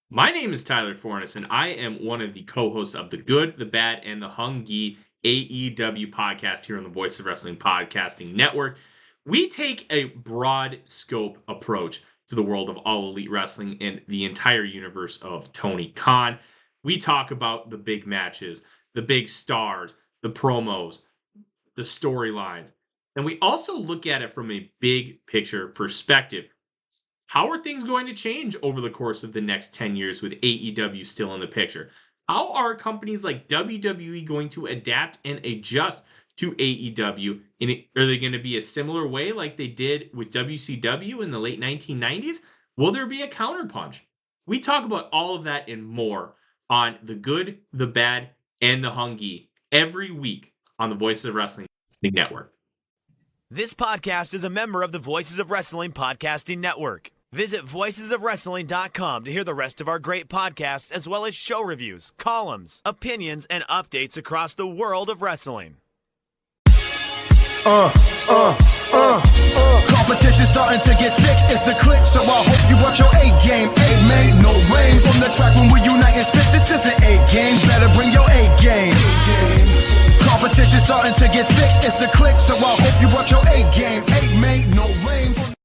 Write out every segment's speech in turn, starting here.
My name is Tyler Fornes, and I am one of the co-hosts of the Good, the Bad, and the Hungy AEW podcast here on the Voice of Wrestling Podcasting Network. We take a broad scope approach to the world of All Elite Wrestling and the entire universe of Tony Khan. We talk about the big matches, the big stars, the promos, the storylines, and we also look at it from a big picture perspective. How are things going to change over the course of the next 10 years with AEW still in the picture? How are companies like WWE going to adapt and adjust to AEW? Are they going to be a similar way like they did with WCW in the late 1990s? Will there be a counterpunch? We talk about all of that and more on The Good, the Bad, and the Hungy every week on the Voices of Wrestling Network. This podcast is a member of the Voices of Wrestling Podcasting Network. Visit voicesofwrestling.com to hear the rest of our great podcasts, as well as show reviews, columns, opinions, and updates across the world of wrestling. Competition starting to get thick, it's the click, so I hope you watch your A-game. A-made, no rain from the track when we unite and spit. This is an A-game, better bring your A-game. Competition starting to get thick, it's the click, so I hope you watch your A-game. A-made, no rain from...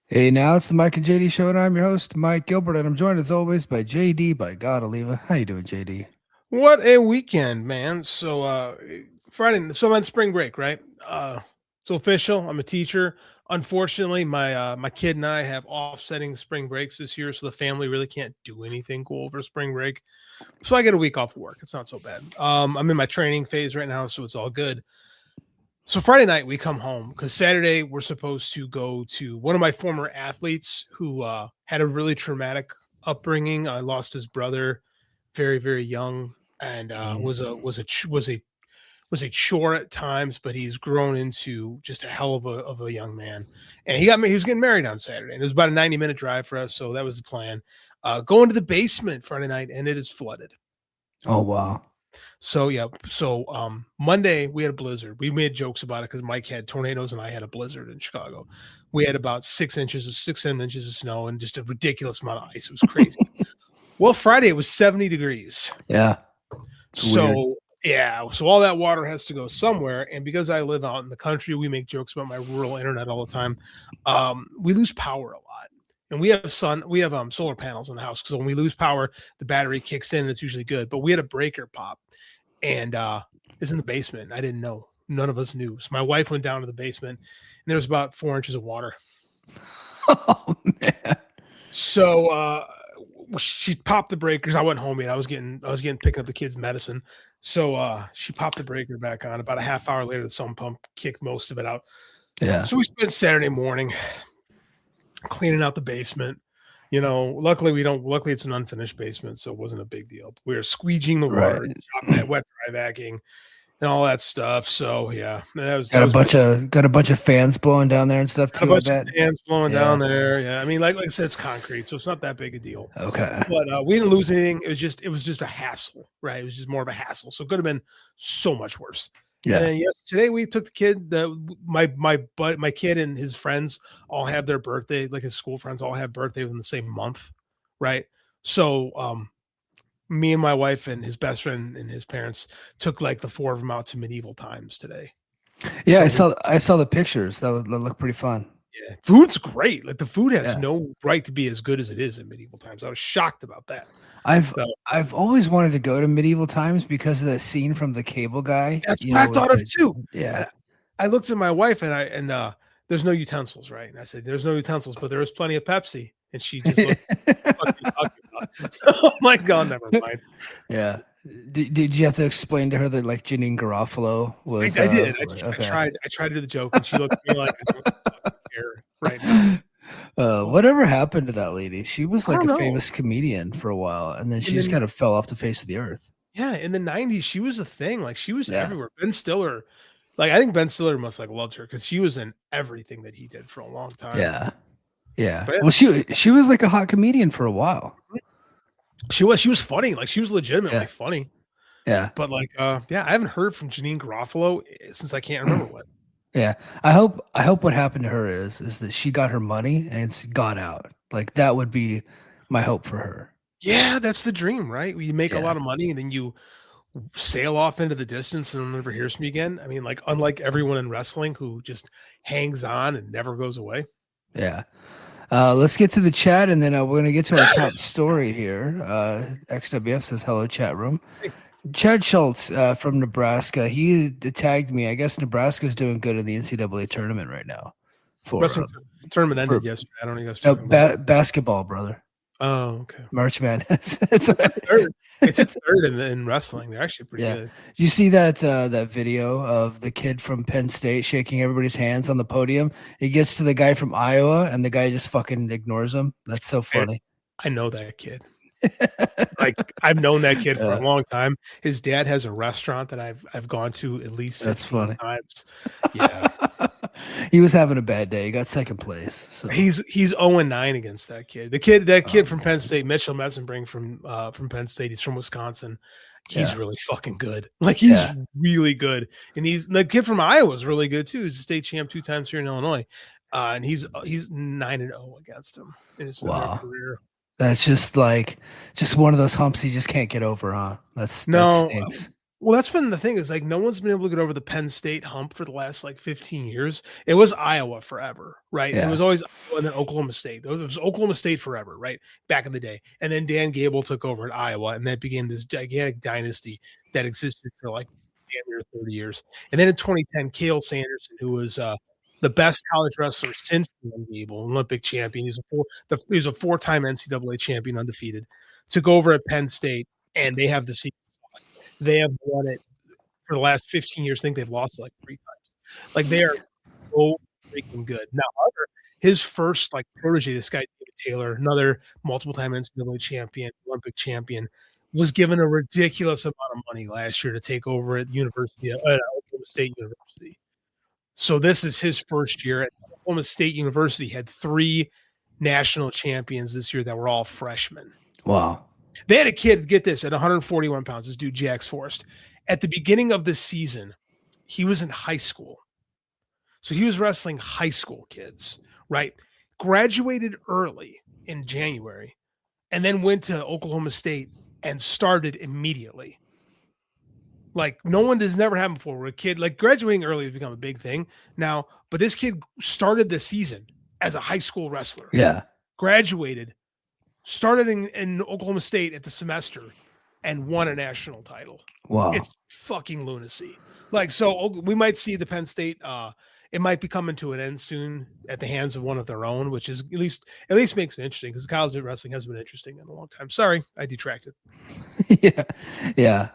Hey, now it's the Mike and JD show, and I'm your host, Mike Gilbert, and I'm joined as always by JD, by God Oliva. How you doing, JD? What a weekend, man. So Friday, so I'm on spring break, right? It's official. I'm a teacher. Unfortunately, my kid and I have offsetting spring breaks this year, so the family really can't do anything cool over spring break. So I get a week off of work. It's not so bad. I'm in my training phase right now, so it's all good. So Friday night we come home because Saturday we're supposed to go to one of my former athletes who had a really traumatic upbringing. I lost his brother very, very young, and was a chore at times, but he's grown into just a hell of a young man. And he was getting married on Saturday, and it was about a 90-minute drive for us, so that was the plan. Going to the basement Friday night, and it is flooded. Oh wow. So yeah, Monday we had a blizzard. We made jokes about it because Mike had tornadoes and I had a blizzard in Chicago. We had about 7 inches of snow and just a ridiculous amount of ice. It was crazy. Well, Friday it was 70 degrees. Yeah. So all that water has to go somewhere. And because I live out in the country, we make jokes about my rural internet all the time. We lose power a lot. And we have solar panels in the house. So when we lose power, the battery kicks in and it's usually good. But we had a breaker pop and it's in the basement. I didn't know. None of us knew. So my wife went down to the basement and there was about 4 inches of water. Oh man. So she popped the breakers. I went home and I was getting picking up the kids' medicine. So she popped the breaker back on. About a half hour later, the sump pump kicked most of it out. Yeah. So we spent Saturday morning cleaning out the basement. You know, luckily it's an unfinished basement, so it wasn't a big deal. We were squeegeeing the water, chopping that wet dry vacuuming, and all that stuff. So yeah, got a bunch of fans blowing down there and stuff too. A bunch of fans blowing down there. Yeah, I mean, like I said, it's concrete, so it's not that big a deal. Okay, but we didn't lose anything. It was just a hassle, right? It was just more of a hassle. So it could have been so much worse. Yeah. And then today we took the kid. My kid and his friends all have their birthday. Like his school friends all have birthday within the same month, right? So, me and my wife and his best friend and his parents took like the 4 of them out to medieval times today. Yeah, so I saw the pictures. That looked pretty fun. Yeah, food's great. Like the food has no right to be as good as it is in medieval times. I was shocked about that. I've always wanted to go to medieval times because of that scene from The Cable Guy. That's what I thought of too. Yeah. I looked at my wife and there's no utensils, right? And I said, there's no utensils, but there is plenty of Pepsi. And she just looked, what are you talking about? Oh my God, never mind. Yeah. Did you have to explain to her that like Janine Garofalo was? I did. I tried to do the joke and she looked at me like I don't care right now. Whatever happened to that lady? She was like a famous comedian for a while, and then she just kind of fell off the face of the earth. Yeah, in the 90s, she was a thing. Like she was everywhere. Ben Stiller, like I think Ben Stiller must like loved her because she was in everything that he did for a long time. Yeah. Well, she was like a hot comedian for a while. She was funny. Like she was legitimately funny. Yeah. But like, I haven't heard from Janine Garofalo since I can't remember what. Yeah, I hope what happened to her is that she got her money and got out. Like that would be my hope for her. Yeah, that's the dream, right? You make a Yeah. lot of money and then you sail off into the distance and never hears from me again. I mean, like unlike everyone in wrestling who just hangs on and never goes away. Yeah. Let's get to the chat, and then we're going to get to our top story here. XWF says, hello, chat room. Chad Schultz from Nebraska, he tagged me. I guess Nebraska's doing good in the NCAA tournament right now. For Wrestling tournament ended yesterday. I don't know you guys. No, basketball, brother. Oh, okay. March Madness. They took third in wrestling. They're actually pretty good. Did you see that video of the kid from Penn State shaking everybody's hands on the podium? He gets to the guy from Iowa, and the guy just fucking ignores him. That's so funny. I know that kid. Like I've known that kid for a long time. His dad has a restaurant that I've gone to at least 15 times. Yeah. He was having a bad day. He got second place. So he's 0-9 against that kid. That kid from Penn State, Mitchell Messenbring from Penn State. He's from Wisconsin. He's really fucking good. Like he's really good. And the kid from Iowa is really good too. He's a state champ 2 times here in Illinois. And he's 9-0 against him in his career. That's just one of those humps you just can't get over, huh? That stinks. Well, that's been the thing is like no one's been able to get over the Penn State hump for the last 15 years. It was Iowa forever, right? Yeah. It was always and then Oklahoma State. It was Oklahoma State forever, right? Back in the day. And then Dan Gable took over at Iowa, and that began this gigantic dynasty that existed for damn near 30 years. And then in 2010, Cale Sanderson, who was the best college wrestler since Dan Gable, Olympic champion. He was a 4-time NCAA champion, undefeated. Took over at Penn State, and they have the secret sauce. They have won it for the last 15 years. I think they've lost it 3 times. Like they are so freaking good. Now, his first protege, this guy David Taylor, another multiple-time NCAA champion, Olympic champion, was given a ridiculous amount of money last year to take over at Oklahoma State University. So this is his first year at Oklahoma State University. Had 3 national champions this year that were all freshmen. Wow. They had a kid, get this, at 141 pounds, this dude, Jax Forrest. At the beginning of the season, he was in high school. So he was wrestling high school kids, right? Graduated early in January and then went to Oklahoma State and started immediately. Like no one has never happened before where a kid graduating early has become a big thing now, but this kid started the season as a high school wrestler. Yeah. Graduated, started in Oklahoma State at the semester and won a national title. Wow. It's fucking lunacy. So we might see the Penn State, it might be coming to an end soon at the hands of one of their own, which is at least makes it interesting because college wrestling has been interesting in a long time. Sorry, I detracted. Yeah.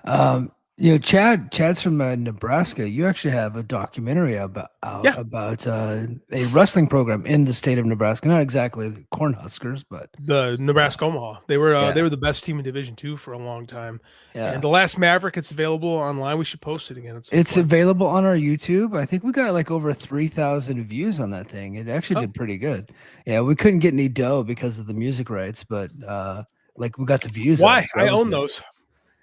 Chad's from Nebraska. You actually have a documentary about a wrestling program in the state of Nebraska. Not exactly the Cornhuskers, but the Nebraska Omaha. They were the best team in Division II for a long time. Yeah. And the Last Maverick, it's available online. We should post it again. It's available on our YouTube. I think we got over 3,000 views on that thing. It actually did pretty good. Yeah, we couldn't get any dough because of the music rights, but we got the views. Why? I own those.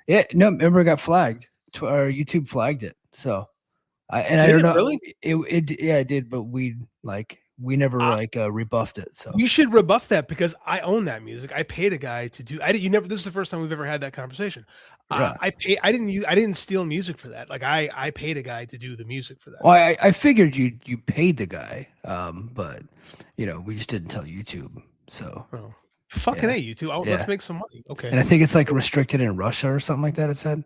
Yeah, no, remember it got flagged. Our YouTube flagged it. So, I don't know. Really? It did, but we never rebuffed it. So you should rebuff that because I own that music. I paid a guy to do. This is the first time we've ever had that conversation. Right. I didn't steal music for that. I paid a guy to do the music for that. Well, I figured you paid the guy, but we just didn't tell YouTube. So. Oh. Fucking A, YouTube. Let's make some money. Okay. And I think it's restricted in Russia or something like that. It said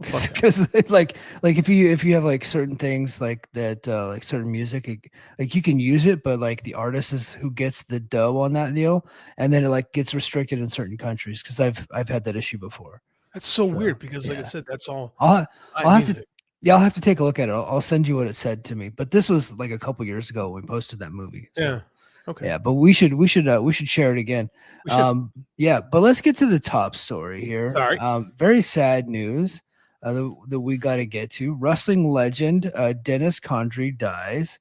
because if you have certain things that certain music you can use it, but the artist is who gets the dough on that deal, and then it gets restricted in certain countries because I've had that issue before. That's so weird because I said, that's all. I'll have to take a look at it. I'll send you what it said to me. But this was a couple years ago when we posted that movie. So. Yeah. Okay. Yeah, but we should share it again. But let's get to the top story here. Sorry. Very sad news that we got to get to. Wrestling legend Dennis Condrey dies.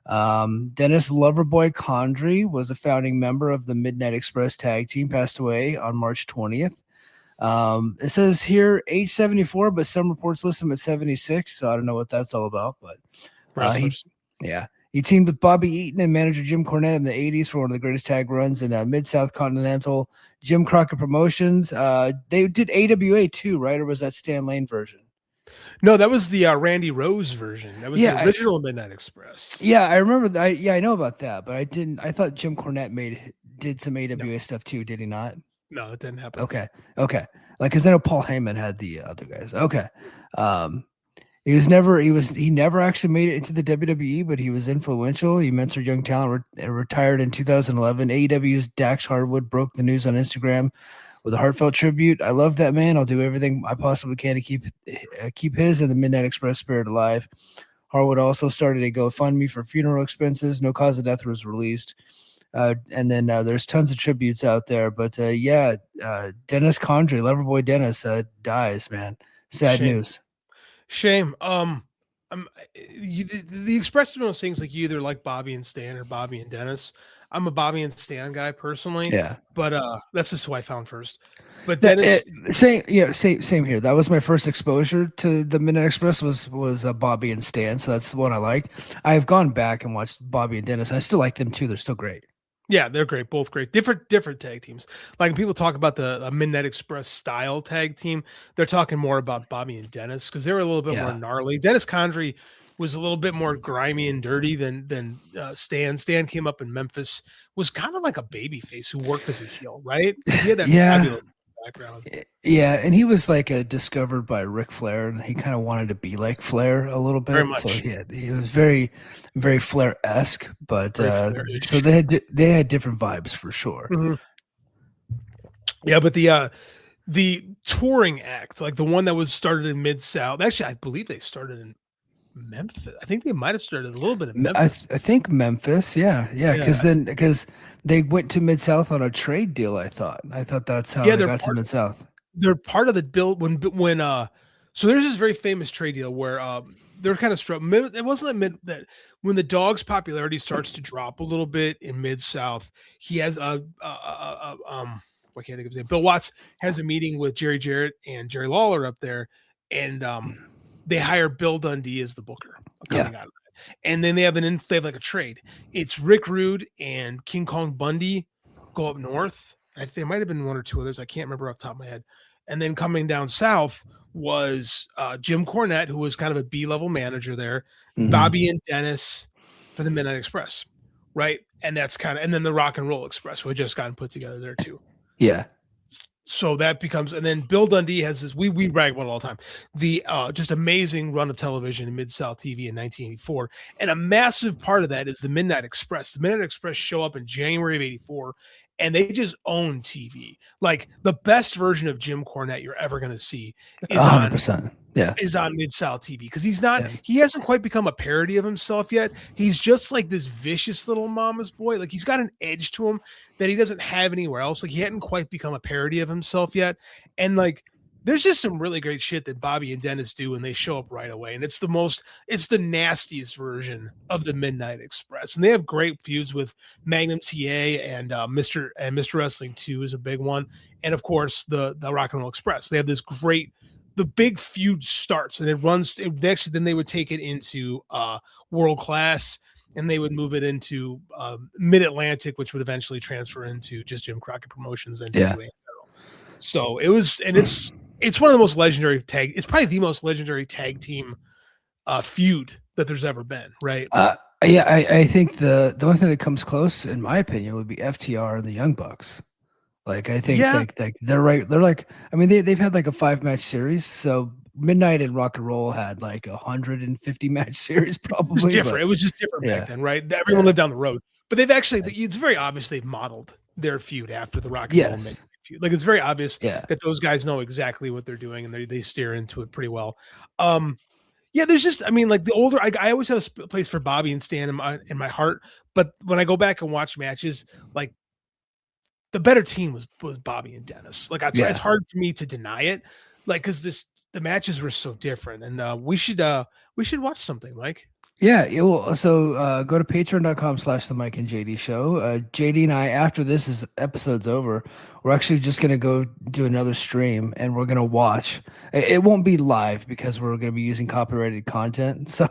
Dennis Loverboy Condrey was a founding member of the Midnight Express tag team. Passed away on March 20th. It says here age 74, but some reports list him at 76. So I don't know what that's all about, but He teamed with Bobby Eaton and manager Jim Cornette in the 80s for one of the greatest tag runs in Mid-South Continental. Jim Crockett Promotions. They did AWA too, right? Or was that Stan Lane version? No, that was the Randy Rose version. That was the original Midnight Express. Yeah, I remember that. I know about that, but I didn't. I thought Jim Cornette did some AWA stuff too. Did he not? No, it didn't happen. Okay. Like, because I know Paul Heyman had the other guys. Okay. He never actually made it into the WWE, but he was influential. He mentored young talent. Retired in 2011. AEW's Dax Harwood broke the news on Instagram with a heartfelt tribute. I love that man. I'll do everything I possibly can to keep his and the Midnight Express spirit alive. Harwood also started a GoFundMe for funeral expenses. No cause of death was released. And then there's tons of tributes out there. But Dennis Condrey, Loverboy Dennis, dies, man. Sad news. Shame. The Express is one of those things like you either like Bobby and Stan or Bobby and Dennis. I'm a Bobby and Stan guy personally. Yeah. But that's just who I found first. But Dennis, same here. That was my first exposure to the Midnight Express was Bobby and Stan. So that's the one I liked. I've gone back and watched Bobby and Dennis. I still like them too. They're still great. Yeah, they're great. Both great. Different tag teams. Like when people talk about the Midnight Express style tag team, they're talking more about Bobby and Dennis because they were a little bit more gnarly. Dennis Condrey was a little bit more grimy and dirty than Stan. Stan came up in Memphis, was kind of like a baby face who worked as a heel, right? He had that fabulous background. Yeah, and he was like discovered by Ric Flair, and he kind of wanted to be like Flair a little bit. Very much. So he was very, very Flair-esque, but so they had different vibes for sure. Mm-hmm. Yeah, but the touring act, like the one that was started in Mid-South, actually, I believe they started in Memphis. I think they might have started a little bit in Memphis. I think Memphis, yeah, because they went to Mid-South on a trade deal. I thought that's how they got to Mid-South. They're part of the build when so there's this very famous trade deal where they're kind of struggling. It wasn't that when the Dog's popularity starts to drop a little bit in Mid-South, he has I can't think of his name. Bill Watts has a meeting with Jerry Jarrett and Jerry Lawler up there, and they hire Bill Dundee as the booker coming out of it. And then they have like a trade. It's Rick Rude and King Kong Bundy go up north. I think there might have been one or two others. I can't remember off the top of my head. And then coming down south was Jim Cornette, who was kind of a B-level manager there, Bobby and Dennis for the Midnight Express, right? And that's and then the Rock and Roll Express, who had just gotten put together there too. Yeah. So that becomes, and then Bill Dundee has this, we brag about it all the time, the just amazing run of television in Mid-South TV in 1984. And a massive part of that is the Midnight Express. The Midnight Express show up in January of 84, and they just own TV. Like the best version of Jim Cornette you're ever going to see is 100%. Is on Mid-South TV because he hasn't quite become a parody of himself yet. He's just like this vicious little mama's boy. Like he's got an edge to him that he doesn't have anywhere else. Like he hadn't quite become a parody of himself yet. And like, there's just some really great shit that Bobby and Dennis do when they show up right away. And it's the nastiest version of the Midnight Express. And they have great feuds with Magnum TA and Mr. Wrestling 2 is a big one. And of course the Rock and Roll Express. They have this the big feud starts and then they would take it into World Class and they would move it into Mid-Atlantic, which would eventually transfer into just Jim Crockett Promotions and WWE. So it was, and it's one of the most legendary it's probably the most legendary tag team feud that there's ever been, right? I think the only thing that comes close, in my opinion, would be FTR and the Young Bucks. Like I think like they're right. They're like, I mean, they've had like a 5-match series. So Midnight and Rock and Roll had like 150 match series probably. It was different. It was just different back then, right? Everyone lived down the road. But they've actually, it's very obvious they've modeled their feud after the Rock and Roll feud. Like it's very obvious that those guys know exactly what they're doing and they steer into it pretty well. There's just, I mean, like the older, I always have a place for Bobby and Stan in my heart. But when I go back and watch matches, like the better team was Bobby and Dennis. Like it's hard for me to deny it. Like, cause the matches were so different and we should watch something, Mike. Yeah, so go to patreon.com/the Mike and JD show. JD and I, after this episode's over, we're actually just gonna go do another stream and we're gonna watch. It won't be live because we're gonna be using copyrighted content, so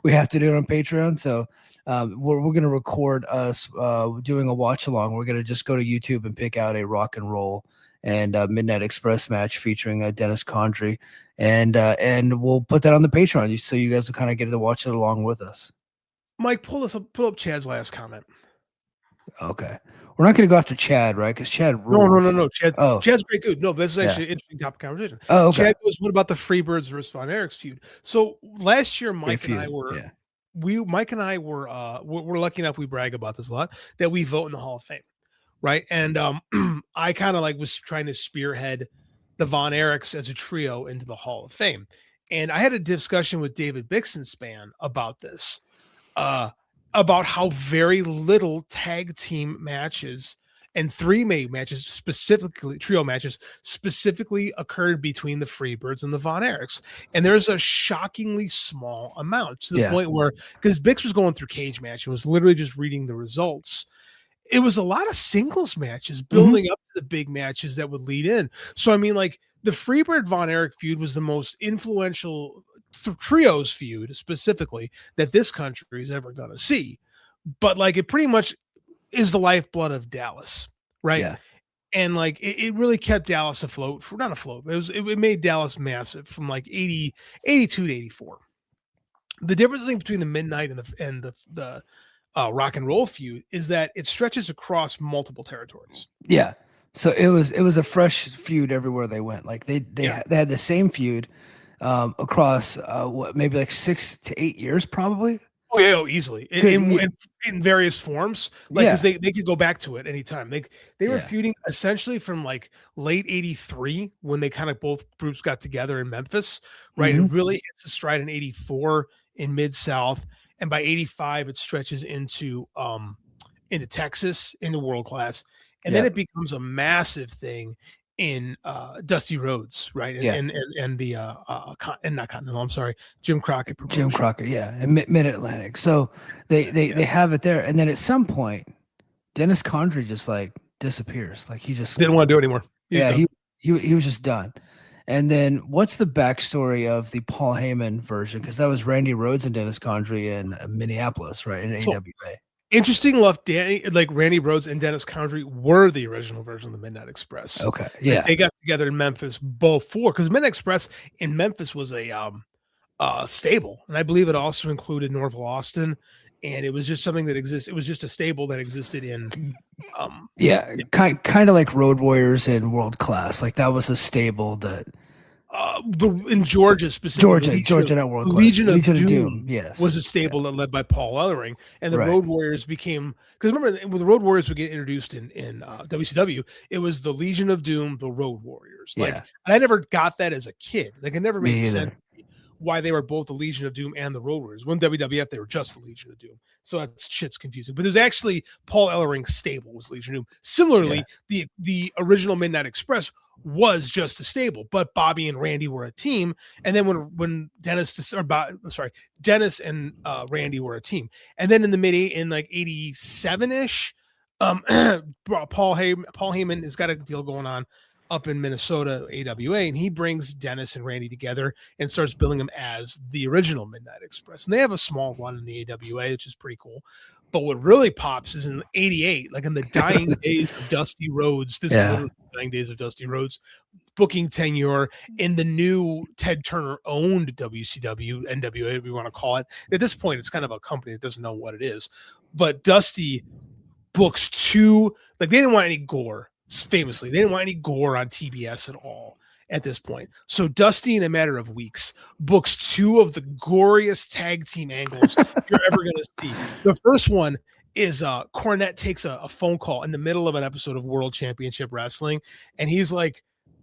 we have to do it on Patreon. So we're gonna record us doing a watch along. We're gonna just go to YouTube and pick out a Rock and Roll and Midnight Express match featuring Dennis Condrey. And we'll put that on the Patreon so you guys will kind of get to watch it along with us. Mike, pull up Chad's last comment. Okay. We're not going to go after Chad, right? Because Chad rules. No. Chad's great good. No, but this is actually an interesting topic conversation. Oh, okay. Chad goes, what about the Freebirds versus Von Erich's feud? So last year, Mike and I were we're lucky enough, we brag about this a lot, that we vote in the Hall of Fame. Right. And I kind of was trying to spearhead the Von Erichs as a trio into the Hall of Fame. And I had a discussion with David Bixenspan about this, about how very little tag team matches and three-way matches, specifically trio matches, specifically occurred between the Freebirds and the Von Erichs. And there's a shockingly small amount to the point where, because Bix was going through Cage Match and was literally just reading the results, it was a lot of singles matches building up to the big matches that would lead in. So, I mean, the Freebird Von Erich feud was the most influential trios feud specifically that this country is ever going to see. But it pretty much is the lifeblood of Dallas. Right. Yeah. And it really kept Dallas afloat. Not afloat. It made Dallas massive from 82 to 84. The difference between the Midnight and the Rock and Roll feud is that it stretches across multiple territories. Yeah. So it was a fresh feud everywhere they went. They had the same feud across maybe 6 to 8 years probably. Oh yeah, easily in various forms. Because they could go back to it anytime. They were feuding essentially from late '83 when they kind of both groups got together in Memphis. Right. It really hits a stride in '84 in Mid-South. And by 85, it stretches into Texas, into World Class. And then it becomes a massive thing in Dusty Rhodes, right? And the not Continental, I'm sorry, Jim Crockett promotion. Jim Crockett, and Mid-Atlantic. So they have it there. And then at some point, Dennis Condrey just disappears. He just didn't want to do it anymore. He was just done. And then what's the backstory of the Paul Heyman version? Because that was Randy Rhoads and Dennis Condrey in Minneapolis, right? In AWA. Interesting enough, Randy Rhoads and Dennis Condrey were the original version of the Midnight Express. Okay. Yeah. They got together in Memphis before, because Midnight Express in Memphis was a stable. And I believe it also included Norville Austin. And it was just something that exists. It was just a stable that existed in, kind of like Road Warriors in World Class. That was a stable that in Georgia specifically. Georgia, not World Class. Legion of Doom, yes, was a stable that led by Paul Ellering, and the Road Warriors became, because remember when the Road Warriors would get introduced in WCW, it was the Legion of Doom, the Road Warriors. And I never got that as a kid. It never made sense why they were both the Legion of Doom and the Road Warriors. When WWF, they were just the Legion of Doom. So that shit's confusing. But there's actually Paul Ellering's stable was Legion of Doom. Similarly, the original Midnight Express was just a stable, but Bobby and Randy were a team. And then when Dennis and Randy were a team. And then in the in 87-ish, Paul Heyman has got a deal going on up in Minnesota, AWA, and he brings Dennis and Randy together and starts billing them as the original Midnight Express. And they have a small run in the AWA, which is pretty cool. But what really pops is in '88, in the dying days of Dusty Rhodes, literally dying days of Dusty Rhodes, booking tenure in the new Ted Turner owned WCW, NWA, if we want to call it. At this point, it's kind of a company that doesn't know what it is. But Dusty books two, they didn't want any gore. Famously, they didn't want any gore on TBS at all at this point. So Dusty, in a matter of weeks, books two of the goriest tag team angles you're ever going to see. The first one is Cornette takes a phone call in the middle of an episode of World Championship Wrestling, and he's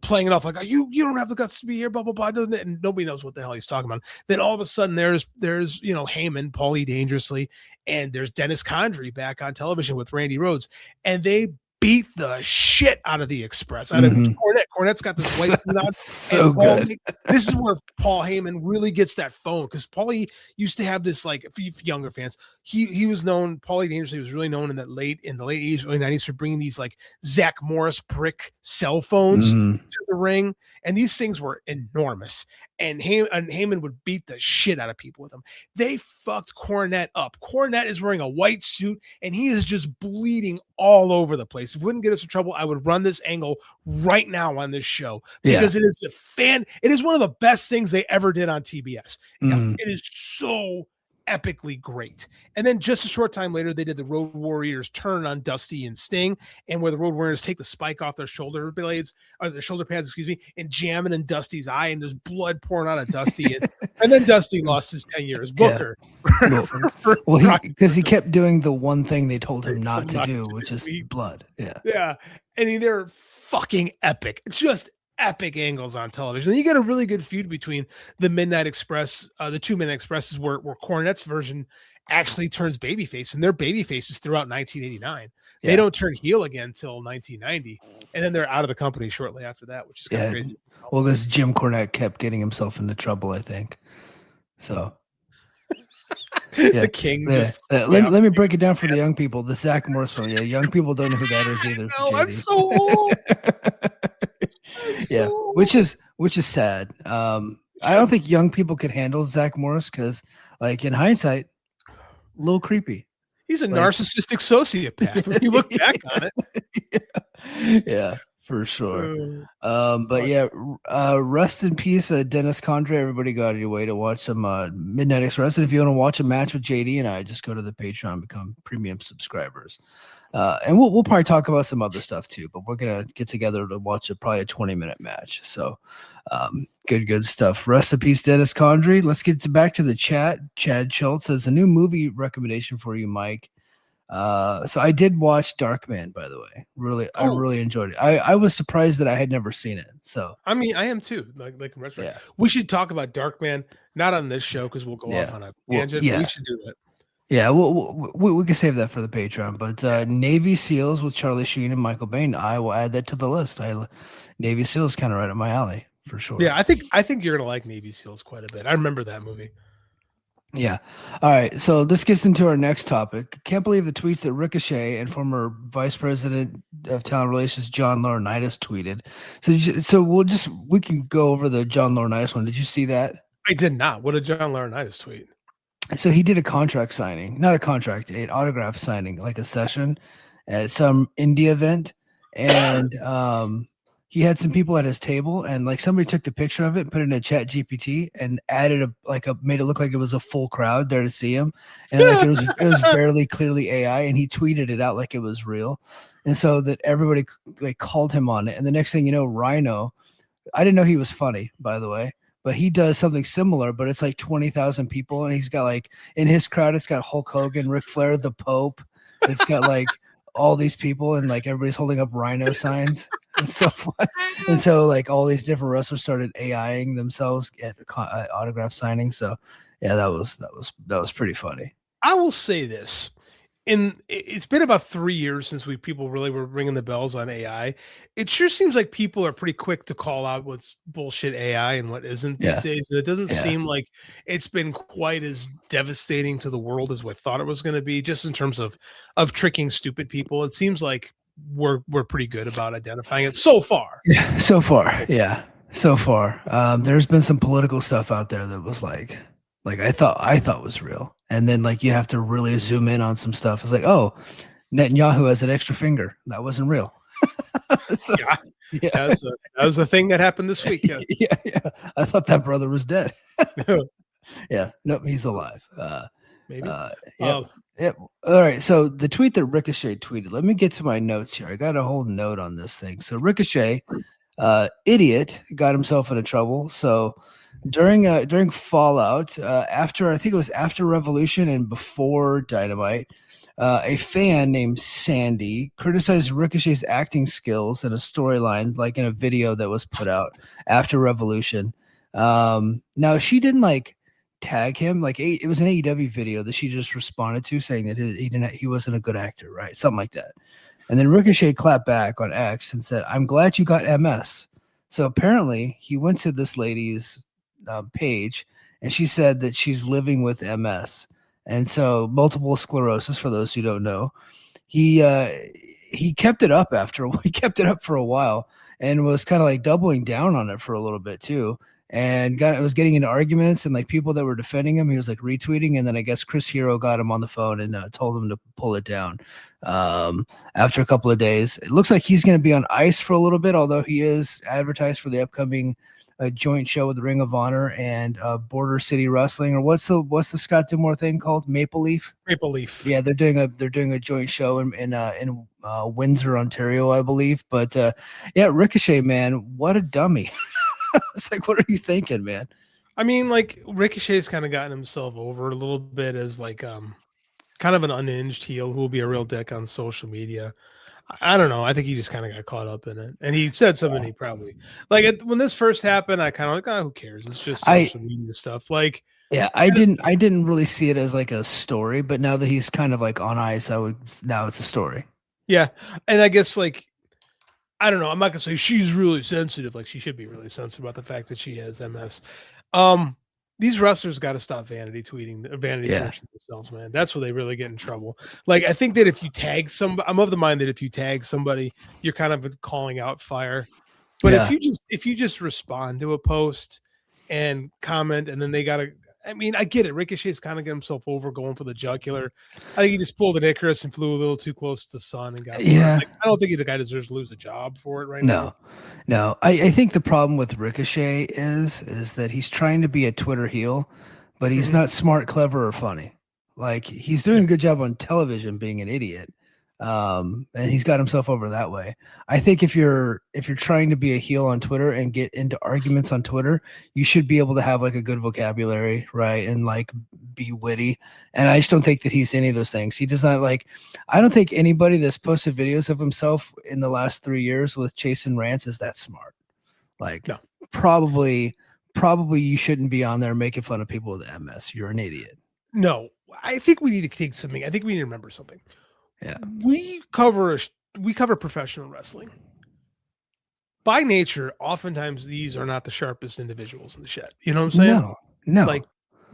playing it off you don't have the guts to be here, blah blah blah, doesn't it? And nobody knows what the hell he's talking about. Then all of a sudden there's Heyman, Paulie Dangerously, and there's Dennis Condrey back on television with Randy Rhoads, and they beat the shit out of the Express, out of Cornette. Cornette's got this white suit on. So good. This is where Paul Heyman really gets that phone, because Paulie used to have this, like, for younger fans, he was known, Paulie Dangerously was really known in the late 80s, early 90s for bringing these like Zach Morris brick cell phones to the ring, and these things were enormous. And Heyman would beat the shit out of people with them. They fucked Cornette up. Cornette is wearing a white suit, and he is just bleeding all over the place. If it wouldn't get us in trouble, I would run this angle right now on this show, because it is one of the best things they ever did on TBS. It is so epically great. And then just a short time later, they did the Road Warriors turn on Dusty and Sting, and where the Road Warriors take the spike off their shoulder blades, or their shoulder pads, and jam it in Dusty's eye, and there's blood pouring out of Dusty. And then Dusty lost his 10 years. Booker. Well, because he kept doing the one thing they told him not to do, which is blood. Yeah. And they're fucking epic. Just epic angles on television. And you get a really good feud between the Midnight Express, the 2 Midnight Expresses, where Cornette's version actually turns babyface, and they're babyfaces throughout 1989. They don't turn heel again until 1990, and then they're out of the company shortly after that, which is kind of crazy. Well, because Jim Cornette kept getting himself into trouble, I think. So the king. Let me break it down for the young people. The Zach Morris one. Yeah, young people don't know who that is either. I'm so old. Which is sad. I don't think young people could handle Zach Morris, because, like, in hindsight, a little creepy. He's a narcissistic sociopath when you look back on it. Yeah, for sure. Rest in peace, Dennis Condrey. Everybody got your way to watch some Midnight Express. And if you want to watch a match with JD and I, just go to the Patreon and become premium subscribers. And we'll probably talk about some other stuff too, but we're gonna get together to watch probably a 20-minute match. So good stuff. Rest in peace, Dennis Condrey. Let's get back to the chat. Chad Schultz says a new movie recommendation for you, Mike. So I did watch Darkman, by the way. I really enjoyed it. I was surprised that I had never seen it. So I mean, I am too. Like we should talk about Darkman, not on this show, because we'll go off on a tangent. But we should do that. Yeah, we can save that for the Patreon. But Navy SEALs with Charlie Sheen and Michael Biehn, I will add that to the list. Navy SEALs kind of right up my alley for sure. Yeah, I think you're gonna like Navy SEALs quite a bit. I remember that movie. Yeah. All right. So this gets into our next topic. Can't believe the tweets that Ricochet and former Vice President of Talent Relations John Laurinaitis tweeted. So we can go over the John Laurinaitis one. Did you see that? I did not. What did John Laurinaitis tweet? So he did a contract signing, not a contract, an autograph signing, like a session at some indie event. And he had some people at his table, and like somebody took the picture of it and put it in a chat GPT and added made it look like it was a full crowd there to see him. And like it was barely clearly AI, and he tweeted it out like it was real. And so that everybody like called him on it. And the next thing you know, Rhino, I didn't know he was funny, by the way, but he does something similar, but it's like 20,000 people. And he's got like in his crowd, it's got Hulk Hogan, Ric Flair, the Pope. It's got like all these people, and like everybody's holding up Rhino signs. It's so fun. And so like all these different wrestlers started AIing themselves at autograph signing. So yeah, that was pretty funny. I will say this. It's been about 3 years since people really were ringing the bells on AI. It sure seems like people are pretty quick to call out what's bullshit AI and what isn't these days. And it doesn't seem like it's been quite as devastating to the world as we thought it was going to be, just in terms of tricking stupid people. It seems like we're pretty good about identifying it so far. Yeah, so far. Yeah, so far. There's been some political stuff out there that was like I thought was real. And then like you have to really zoom in on some stuff. It's like, oh, Netanyahu has an extra finger. That wasn't real. That was the thing that happened this week. Yeah. I thought that brother was dead. Yeah, nope, he's alive. Maybe. Yep. All right. So the tweet that Ricochet tweeted. Let me get to my notes here. I got a whole note on this thing. So Ricochet, idiot, got himself into trouble. So during Fallout, after Revolution and before Dynamite, a fan named Sandy criticized Ricochet's acting skills in a storyline, like in a video that was put out after Revolution. Now she didn't like tag him, like it was an AEW video that she just responded to saying that he wasn't a good actor, right? Something like that. And then Ricochet clapped back on X and said, "I'm glad you got MS." So apparently he went to this lady's page, and she said that she's living with MS. And so multiple sclerosis, for those who don't know. He kept it up he kept it up for a while and was kind of like doubling down on it for a little bit too. And was getting into arguments, and like people that were defending him, he was like retweeting. And then I guess Chris Hero got him on the phone and told him to pull it down. After a couple of days, it looks like he's going to be on ice for a little bit, although he is advertised for the upcoming joint show with the Ring of Honor and Border City Wrestling, or what's the Scott D'Amore thing called? Maple Leaf. Yeah, they're doing a joint show in Windsor, Ontario, I believe. But yeah, Ricochet, man, what a dummy. It's like, what are you thinking, man? I mean, like, Ricochet's kind of gotten himself over a little bit as like kind of an unhinged heel who will be a real dick on social media. I don't know. I think he just kind of got caught up in it, and he said something he probably like when this first happened. I kind of like, oh, who cares? It's just social media stuff. Like, yeah, I didn't really see it as like a story, but now that he's kind of like on ice, now it's a story. Yeah, and I guess like, I don't know. I'm not gonna say she's really sensitive. Like, she should be really sensitive about the fact that she has MS. These wrestlers got to stop vanity tweeting, searching themselves, man. That's where they really get in trouble. Like, I think that if you tag somebody, I'm of the mind that if you tag somebody, you're kind of calling out fire. But if you just respond to a post and comment, and then they got to, I mean, I get it. Ricochet's kind of get himself over going for the jugular. I think he just pulled an Icarus and flew a little too close to the sun and got. Yeah. Like, I don't think the guy deserves to lose a job for it now. No. I think the problem with Ricochet is that he's trying to be a Twitter heel, but he's not smart, clever, or funny. Like, he's doing a good job on television being an idiot. And he's got himself over that way. I think if you're trying to be a heel on Twitter and get into arguments on Twitter, you should be able to have like a good vocabulary, right? And like be witty. And I just don't think that he's any of those things. He does not like, I don't think anybody that's posted videos of himself in the last 3 years with chasing rants is that smart. Like, no. Probably you shouldn't be on there making fun of people with MS. You're an idiot. No, I think we need to take something. I think we need to remember something. Yeah, we cover professional wrestling. By nature, oftentimes these are not the sharpest individuals in the shed. You know what I'm saying? No. Like,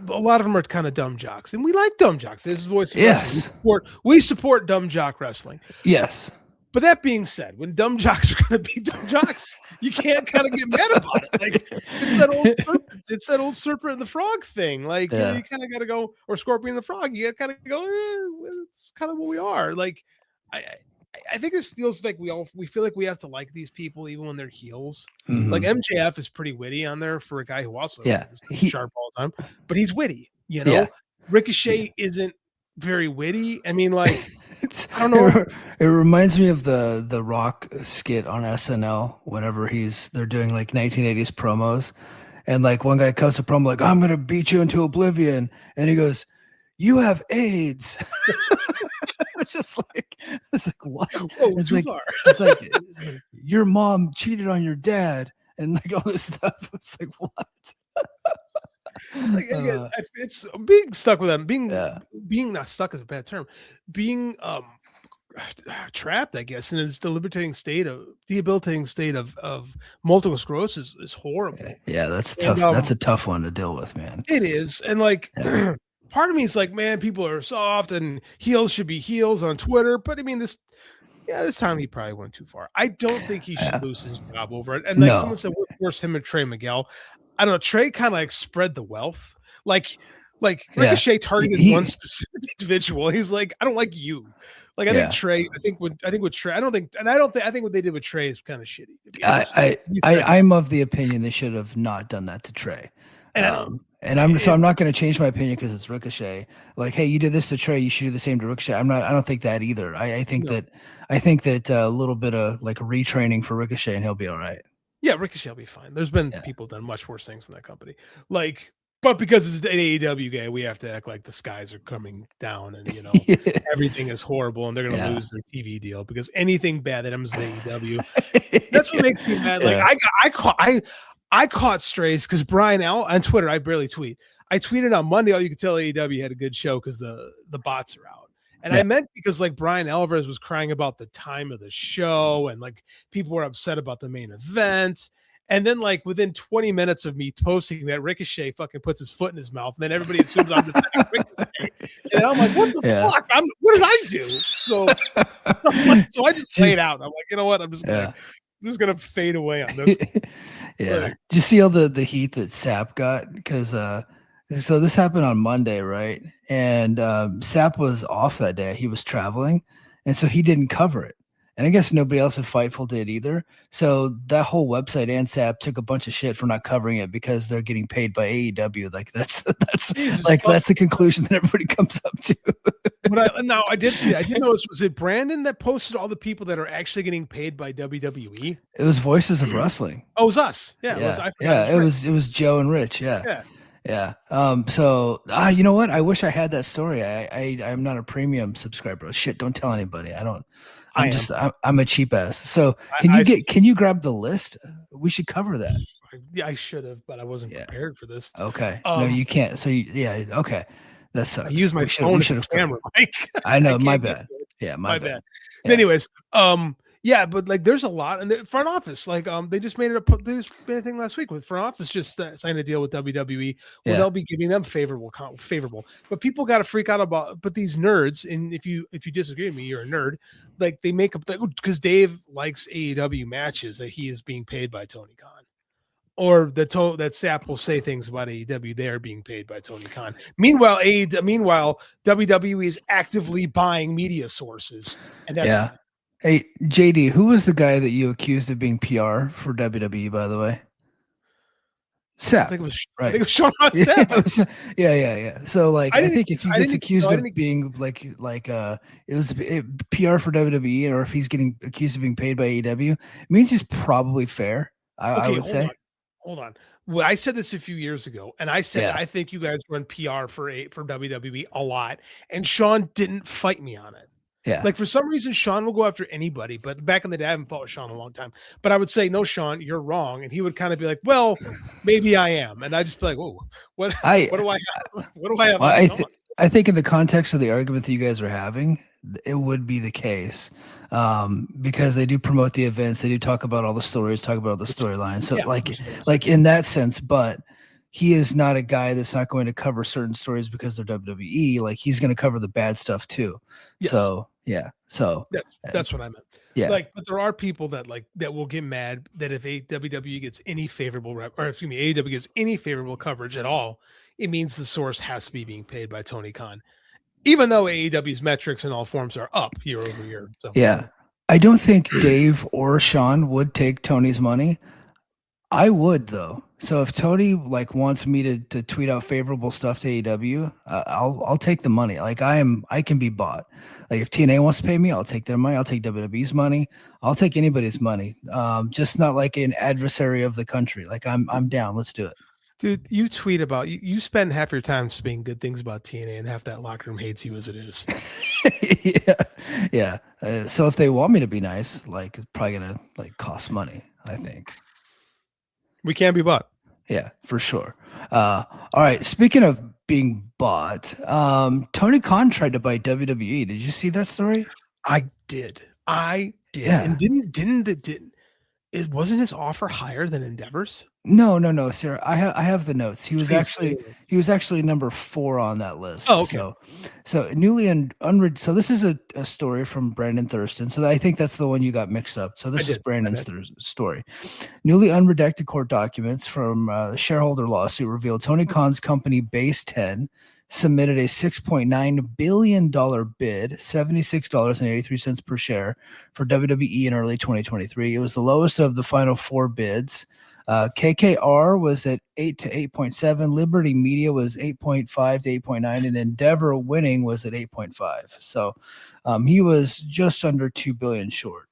a lot of them are kind of dumb jocks, and we like dumb jocks. This is voice of wrestling. We support dumb jock wrestling. Yes. But that being said, when dumb jocks are going to be dumb jocks, you can't kind of get mad about it. Like, it's that old serpent and the frog thing. Like, you kind of got to go, or scorpion and the frog. You kind of go, it's kind of what we are. Like, I think it feels like we feel like we have to like these people even when they're heels. Mm-hmm. Like, MJF is pretty witty on there for a guy who also is sharp all the time, but he's witty. You know, Ricochet isn't very witty. I mean, like, I don't know. It reminds me of the Rock skit on SNL whenever they're doing like 1980s promos, and like one guy cuts a promo like, "I'm gonna beat you into oblivion," and he goes, "You have AIDS." it's like what? Whoa, it's like your mom cheated on your dad, and like all this stuff. It's like, what? Like, again, it's being stuck with them. Being not stuck is a bad term. Being trapped, I guess, in this debilitating state of multiple sclerosis is horrible. Yeah, that's tough. That's a tough one to deal with, man. It is, and like, part of me is like, man, people are soft, and heels should be heels on Twitter. But I mean, this time he probably went too far. I don't think he should lose his job over it. And like someone said, what's worse, him or Trey Miguel? I don't know. Trey kind of like spread the wealth, like Ricochet targeted one specific individual. He's like, I don't like you. Like, I think Trey. I think with Trey. I think what they did with Trey is kind of shitty. I'm of the opinion they should have not done that to Trey. I'm not going to change my opinion because it's Ricochet. Like, hey, you did this to Trey, you should do the same to Ricochet. I don't think that either. I think that a little bit of like retraining for Ricochet and he'll be all right. Yeah, Ricochet will be fine. There's been people done much worse things in that company. Like, but because it's an AEW guy, we have to act like the skies are coming down and, you know, everything is horrible and they're going to lose their TV deal because anything bad that happens to AEW, that's what makes me mad. Like, I caught strays because Brian L on Twitter, I barely tweet. I tweeted on Monday, you could tell AEW had a good show because the bots are out. And I meant because like Brian Alvarez was crying about the time of the show and like people were upset about the main event. And then like within 20 minutes of me posting that, Ricochet fucking puts his foot in his mouth and then everybody assumes I'm defending Ricochet. And I'm like, what the fuck? What did I do? So, so I just played out. I'm like, you know what? I'm just gonna fade away on this one. Did you see all the heat that Sap got? Because so this happened on Monday, right? And Sap was off that day. He was traveling, and so he didn't cover it. And I guess nobody else at Fightful did either. So that whole website and Sap took a bunch of shit for not covering it because they're getting paid by AEW. Like that's the conclusion that everybody comes up to. But I did notice, was it Brandon that posted all the people that are actually getting paid by WWE? It was Voices of Wrestling. Oh, it was us. Yeah. It was Joe and Rich. Yeah. So you know what? I wish I had that story. I'm not a premium subscriber. Shit, don't tell anybody. I'm a cheap ass. So can you grab the list? We should cover that. Yeah, I should have, but I wasn't prepared for this. Okay. No, you can't. So okay. That sucks. I use my phone as a camera, Mike. I know, my bad. Yeah, my bad. Yeah. Anyways, yeah, but like there's a lot, and the front office, like they just made a thing last week with front office just signed a deal with WWE where they'll be giving them favorable. But people got to freak out about. But these nerds, and if you disagree with me, you're a nerd. Like they make up because Dave likes AEW matches that he is being paid by Tony Khan. Or that Sap will say things about AEW. They are being paid by Tony Khan. Meanwhile, WWE is actively buying media sources, and that's Hey, JD, who was the guy that you accused of being PR for WWE? By the way, Sap. I think it was Sean Sap. Yeah. So like, I think if he gets accused of being like it was PR for WWE, or if he's getting accused of being paid by AEW, it means he's probably fair. I would say. Hold on. Well, I said this a few years ago, and I said I think you guys run PR for WWE a lot, and Sean didn't fight me on it. Yeah. Like for some reason, Sean will go after anybody, but back in the day, I haven't fought with Sean in a long time. But I would say, no, Sean, you're wrong, and he would kind of be like, well, maybe I am, and I'd just be like, whoa, what do I have? What do I have? Well, I think in the context of the argument that you guys are having, it would be the case because they do promote the events, they do talk about all the stories, talk about all the storylines. So like in that sense, but he is not a guy that's not going to cover certain stories because they're WWE. Like he's going to cover the bad stuff too. Yes. So that's what I meant. Yeah. Like, but there are people that will get mad that if WWE gets any favorable AEW gets any favorable coverage at all, it means the source has to be being paid by Tony Khan. Even though AEW's metrics in all forms are up year over year. So. Yeah. I don't think Dave or Sean would take Tony's money. I would though. So if Tony wants me to tweet out favorable stuff to AEW, I'll take the money. Like I can be bought. Like if TNA wants to pay me, I'll take their money. I'll take WWE's money. I'll take anybody's money. Just not like an adversary of the country. Like I'm down. Let's do it. Dude, you tweet about you spend half your time saying good things about TNA, and half that locker room hates you as it is. Yeah. So if they want me to be nice, it's probably gonna cost money. I think we can't be bought. Yeah, for sure. All right. Speaking of being bought, Tony Khan tried to buy WWE. Did you see that story? I did. Yeah. And wasn't his offer higher than Endeavor's? No, sir. I have the notes. He was actually number 4 on that list. Oh, okay. So newly unread. So this is a story from Brandon Thurston. So I think that's the one you got mixed up. So this is Brandon's story. Newly unredacted court documents from the shareholder lawsuit revealed Tony Khan's company Base 10 submitted a $6.9 billion bid, $76.83 per share for WWE in early 2023. It was the lowest of the final 4 bids. KKR was at 8 to 8.7. Liberty Media was 8.5 to 8.9, and Endeavor winning was at 8.5. So he was just under $2 billion short.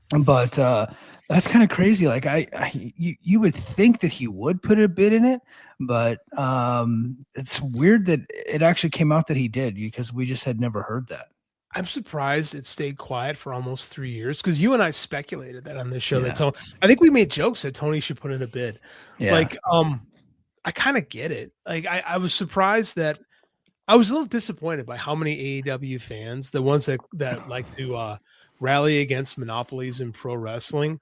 But that's kind of crazy. Like you would think that he would put a bid in it, but it's weird that it actually came out that he did because we just had never heard that. I'm surprised it stayed quiet for almost 3 years because you and I speculated that on this show that Tony, I think we made jokes that Tony should put in a bid. Yeah. I kind of get it. Like I was surprised that I was a little disappointed by how many AEW fans, the ones that like to rally against monopolies in pro wrestling,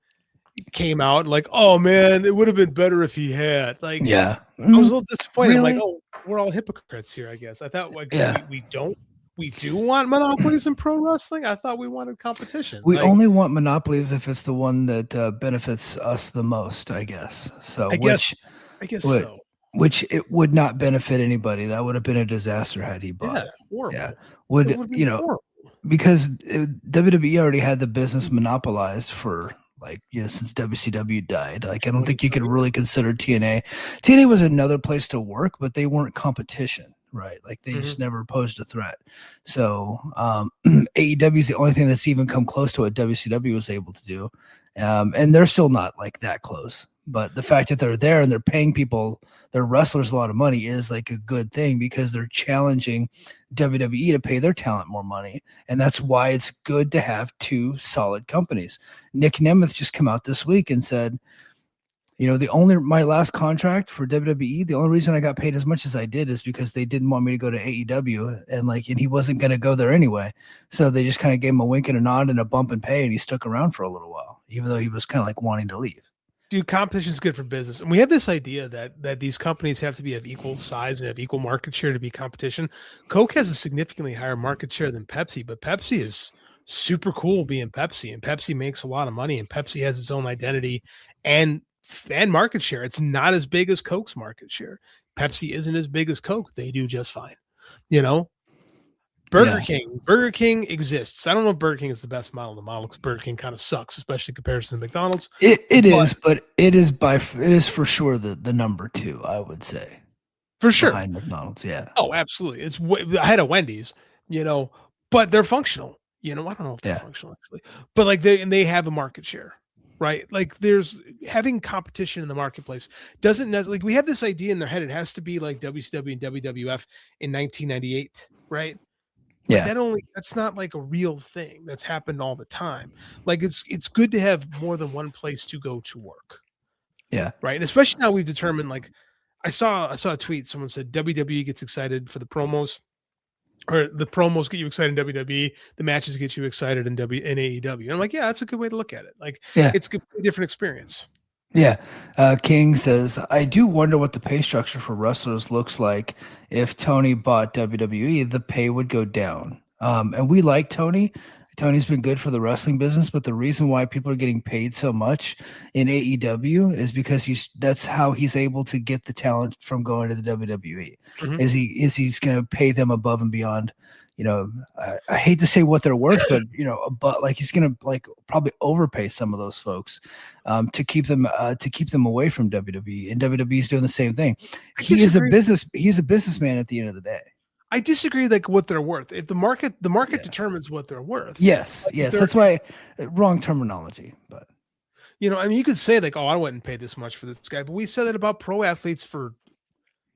came out like, "Oh man, it would have been better if he had." Like, Yeah. I was a little disappointed. I'm like, Really? "Oh, we're all hypocrites here." I guess I thought like Yeah. we do want monopolies in pro wrestling. I thought we wanted competition. We Like, only want monopolies if it's the one that benefits us the most, I guess. So, I guess which, so. which it would not benefit anybody. That would have been a disaster had he bought Yeah, it. horrible. Yeah. It Would, would have been horrible. because WWE already had the business monopolized for since WCW died. Like, I don't think you could really consider TNA. TNA was another place to work, but they weren't competition, right? Like, they just never posed a threat. So AEW is the only thing that's even come close to what WCW was able to do. And they're still not like that close. But the fact that they're there and they're paying people, their wrestlers, a lot of money is like a good thing because they're challenging WWE to pay their talent more money. And that's why it's good to have two solid companies. Nick Nemeth just came out this week and said, my last contract for WWE, the only reason I got paid as much as I did is because they didn't want me to go to AEW and he wasn't going to go there anyway. So they just kind of gave him a wink and a nod and a bump in pay. And he stuck around for a little while, even though he was kind of like wanting to leave. Dude, competition is good for business. And we have this idea that these companies have to be of equal size and have equal market share to be competition. Coke has a significantly higher market share than Pepsi, but Pepsi is super cool being Pepsi, and Pepsi makes a lot of money, and Pepsi has its own identity and market share. It's not as big as Coke's market share. Pepsi isn't as big as Coke. They do just fine. Burger King exists. I don't know if Burger King is the best model. The model because Burger King kind of sucks, especially in comparison to McDonald's. But it is for sure the number two, I would say. For sure. Behind McDonald's, yeah. Oh, absolutely. I had a Wendy's, but they're functional. I don't know if they're functional actually. But they have a market share, right? Like there's having competition in the marketplace doesn't necessarily we have this idea in their head. It has to be like WCW and WWF in 1998, right? Yeah. That's not like a real thing that's happened all the time. Like it's good to have more than one place to go to work. Yeah. Right. And especially now we've determined, like I saw a tweet. Someone said WWE gets excited for the promos, or the promos get you excited in WWE. The matches get you excited in AEW. And I'm like, yeah, that's a good way to look at it. Like, it's a completely different experience. Yeah. King says, I do wonder what the pay structure for wrestlers looks like. If Tony bought WWE, the pay would go down. And we like Tony. Tony's been good for the wrestling business, but the reason why people are getting paid so much in AEW is because that's how he's able to get the talent from going to the WWE. He's going to pay them above and beyond. I hate to say what they're worth, but he's going to probably overpay some of those folks to keep them away from WWE, and WWE's doing the same thing. He's a businessman at the end of the day. I disagree. Like what they're worth. If the market determines what they're worth. Yes. That's why wrong terminology. But you could say like, oh, I wouldn't pay this much for this guy, but we said that about pro athletes for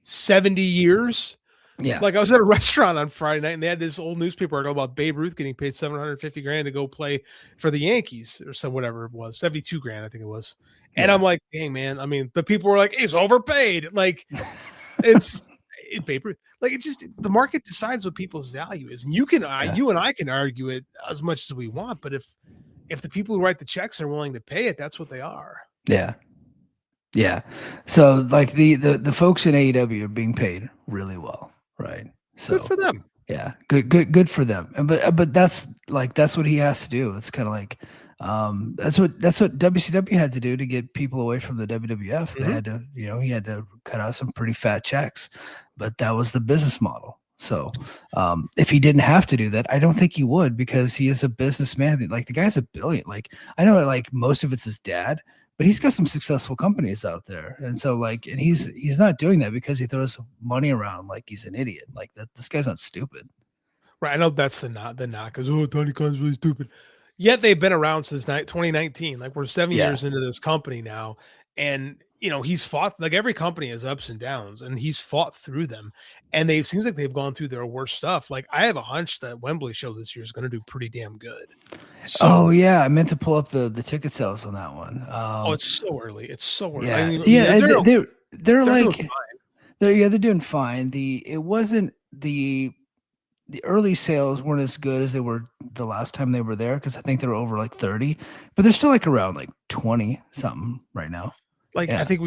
70 years. Yeah. Like I was at a restaurant on Friday night and they had this old newspaper article about Babe Ruth getting paid $750,000 to go play for the Yankees or whatever it was, $72,000, I think it was. And I'm like, dang man. I mean, but people were like, he's overpaid. Like it's Babe Ruth. Like it's just the market decides what people's value is. And you and I can argue it as much as we want, but if the people who write the checks are willing to pay it, that's what they are. Yeah. Yeah. So like the folks in AEW are being paid really well. Right. So good for them. Yeah. Good for them. But that's what he has to do. It's kind of like that's what WCW had to do to get people away from the WWF. They had to, he had to cut out some pretty fat checks, but that was the business model. So if he didn't have to do that, I don't think he would, because he is a businessman. Like the guy's $1 billion. Like I know like most of it's his dad, but he's got some successful companies out there. And so and he's not doing that because he throws money around like he's an idiot. Like that, this guy's not stupid. Right. I know that's the knock because, Tony Khan's really stupid. Yet they've been around since 2019. Like we're 7 years into this company now. And, he's fought, like every company has ups and downs, and he's fought through them. And it seems like they've gone through their worst stuff. Like I have a hunch that Wembley show this year is going to do pretty damn good. So, I meant to pull up the ticket sales on that one. It's so early. It's so early. Yeah, I mean, they're like, doing they're doing fine. It wasn't the early sales weren't as good as they were the last time they were there, because I think they were over like 30, but they're still like around like 20 something right now. Like Yeah. I think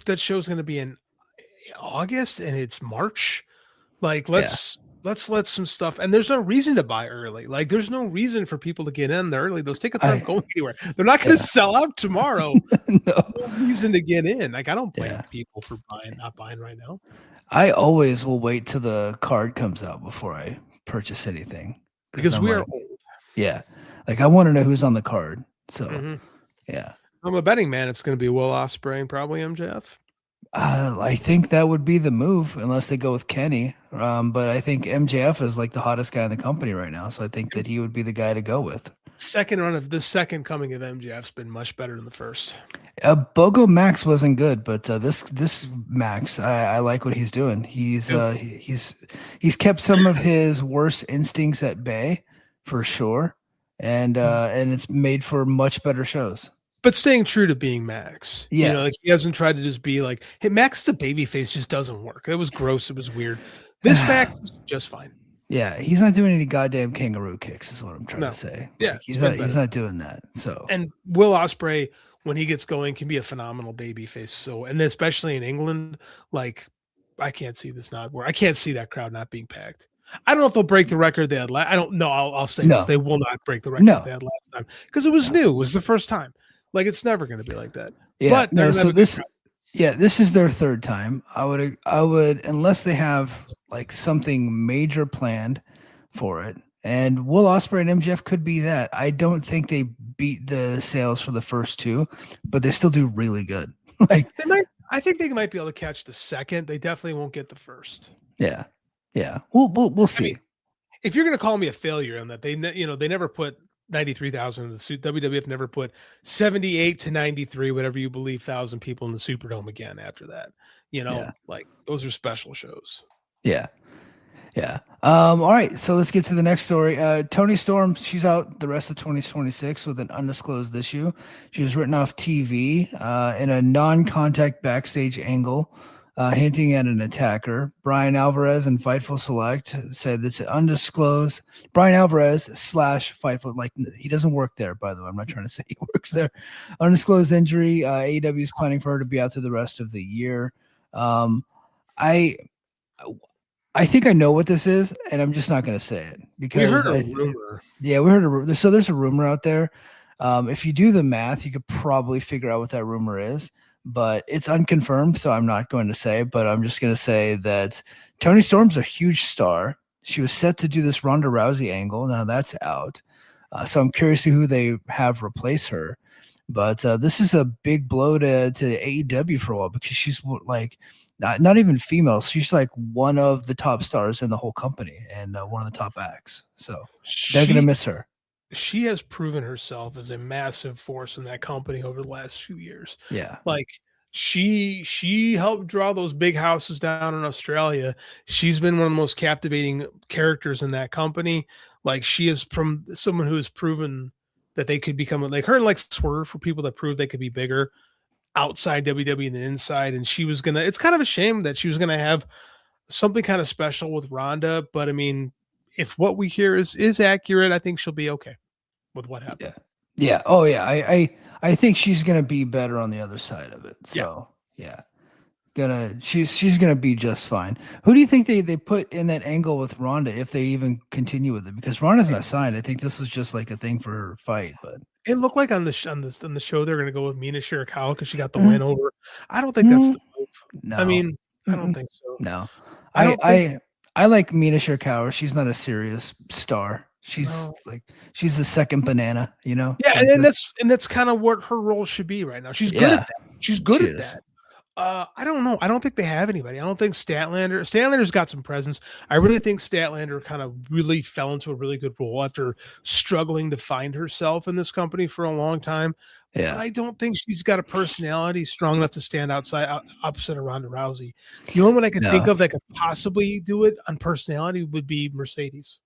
that show's going to be in August and it's March. Like let's let some stuff, and there's no reason to buy early. Like there's no reason for people to get in there early. Those tickets aren't going anywhere. They're not going to sell out tomorrow. No reason to get in. Like I don't blame people for not buying right now. I always will wait till the card comes out before I purchase anything, because we are old. Yeah, like I want to know who's on the card. So yeah, I'm a betting man. It's going to be Will Ospreay and probably MJF. I think that would be the move, unless they go with Kenny. But I think MJF is like the hottest guy in the company right now, so I think that he would be the guy to go with. The second coming of MJF's been much better than the first. Bogo Max wasn't good, but this Max, I like what he's doing. He's kept some of his worst instincts at bay for sure, and it's made for much better shows. But staying true to being Max. Yeah. You know, like he hasn't tried to just be like, hey, Max the babyface just doesn't work. It was gross. It was weird. This Max is just fine. Yeah, he's not doing any goddamn kangaroo kicks, is what I'm trying to say. Yeah, like, he's not doing that. So and Will Ospreay, when he gets going, can be a phenomenal babyface. So, and especially in England, like I can't see this not work. I can't see that crowd not being packed. I don't know if they'll break the record they had I don't know. I'll say this. They will not break the record they had last time because it was new. It was the first time. Like it's never going to be like that. Yeah. But so this is their third time. I would, unless they have like something major planned for it. And Will Ospreay and MJF could be that. I don't think they beat the sales for the first two, but they still do really good. Like they might. I think they might be able to catch the second. They definitely won't get the first. Yeah. Yeah. We'll see. I mean, if you're going to call me a failure on that, they never put 93,000 in the suit. WWF never put 78 to 93, whatever you believe, 1,000 people in the Superdome again after that. Like those are special shows. Yeah. Yeah. All right. So let's get to the next story. Toni Storm, she's out the rest of 2026 with an undisclosed issue. She was written off TV in a non-contact backstage angle, hinting at an attacker. Brian Alvarez and Fightful Select said that's undisclosed. Brian Alvarez / Fightful, like he doesn't work there, by the way. I'm not trying to say he works there. Undisclosed injury. AEW is planning for her to be out through the rest of the year. I think I know what this is, and I'm just not going to say it because we heard a rumor. Yeah, we heard a rumor. So there's a rumor out there. If you do the math, you could probably figure out what that rumor is, but it's unconfirmed. So I'm not going to say, but I'm just going to say that Toni Storm's a huge star. She was set to do this Ronda Rousey angle. Now that's out. So I'm curious to who they have replace her. But this is a big blow to AEW for a while because she's like not even female. She's like one of the top stars in the whole company and one of the top acts. So they're going to miss her. She has proven herself as a massive force in that company over the last few years. Yeah. Like she helped draw those big houses down in Australia. She's been one of the most captivating characters in that company. Like she is from someone who has proven that they could become like her, like Swerve for people that proved they could be bigger outside WWE than inside. And she was it's kind of a shame that she was gonna have something kind of special with Ronda. But I mean, if what we hear is accurate, I think she'll be okay with what happened. Yeah. Yeah. Oh yeah. I think she's gonna be better on the other side of it. So yeah. She's gonna be just fine. Who do you think they put in that angle with Ronda if they even continue with it? Because Ronda's not signed. I think this was just like a thing for her fight, but it looked like on the show they're gonna go with Mina Shirakawa because she got the win over. I don't think that's the move. No. I mean, I don't think so. No. I like Mina Shirakawa. She's not a serious star. She's she's the second banana, you know? Yeah, like and that's kind of what her role should be right now. She's good at that. She's good at that. I don't know. I don't think they have anybody. I don't think Statlander's got some presence. I really think Statlander kind of really fell into a really good role after struggling to find herself in this company for a long time. Yeah. But I don't think she's got a personality strong enough to stand opposite of Ronda Rousey. The only one I could think of that could possibly do it on personality would be Mercedes.